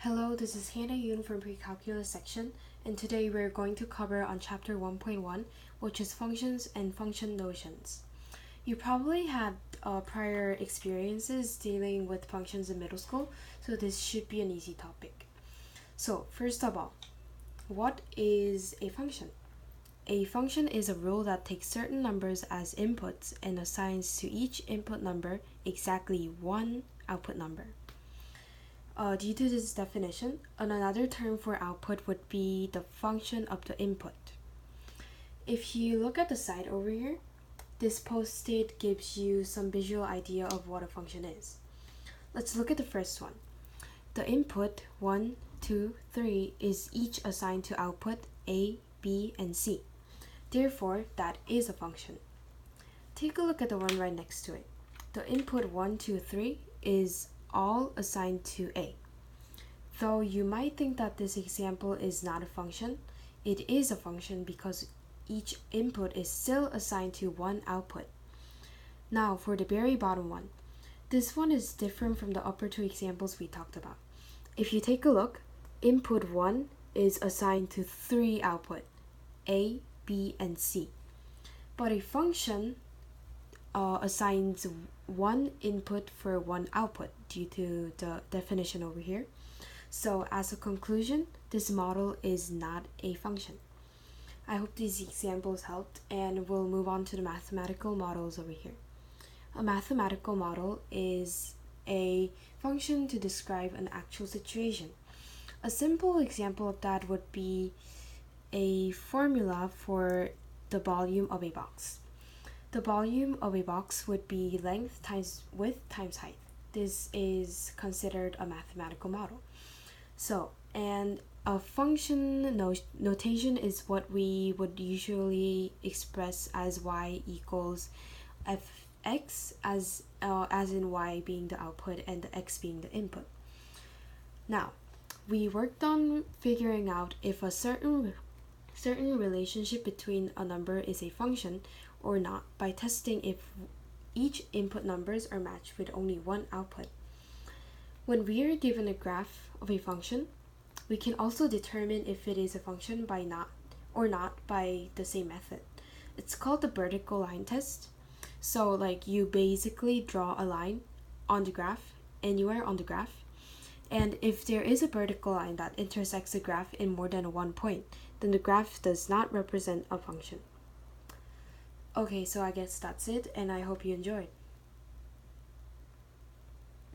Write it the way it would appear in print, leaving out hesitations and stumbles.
Hello, this is Hannah Yoon from Precalculus section, and today we're going to cover on chapter 1.1, which is functions and function notions. You probably had prior experiences dealing with functions in middle school, so this should be an easy topic. So, first of all, what is a function? A function is a rule that takes certain numbers as inputs and assigns to each input number exactly one output number. Due to this definition, another term for output would be the function of the input. If you look at the side over here, this post-it gives you some visual idea of what a function is. Let's look at the first one. The input 1, 2, 3 is each assigned to output A, B, and C. Therefore, that is a function. Take a look at the one right next to it. The input 1, 2, 3 is all assigned to A. Though you might think that this example is not a function, it is a function because each input is still assigned to one output. Now for the very bottom one. This one is different from the upper two examples we talked about. If you take a look, input 1 is assigned to 3 output, A, B, and C. But a function assigns one input for one output due to the definition over here. So as a conclusion, this model is not a function. I hope these examples helped, and we'll move on to the mathematical models over here. A mathematical model is a function to describe an actual situation. A simple example of that would be a formula for the volume of a box. The volume of a box would be length times width times height. This is considered a mathematical model. So, and a function notation is what we would usually express as y equals fx, as in y being the output and the x being the input. Now, we worked on figuring out if a certain relationship between a number is a function or not by testing if each input numbers are matched with only one output. When we are given a graph of a function, we can also determine if it is a function by not by the same method. It's called the vertical line test. So like you basically draw a line on the graph, anywhere on the graph, and if there is a vertical line that intersects the graph in more than one point, then the graph does not represent a function. Okay, so I guess that's it, and I hope you enjoyed.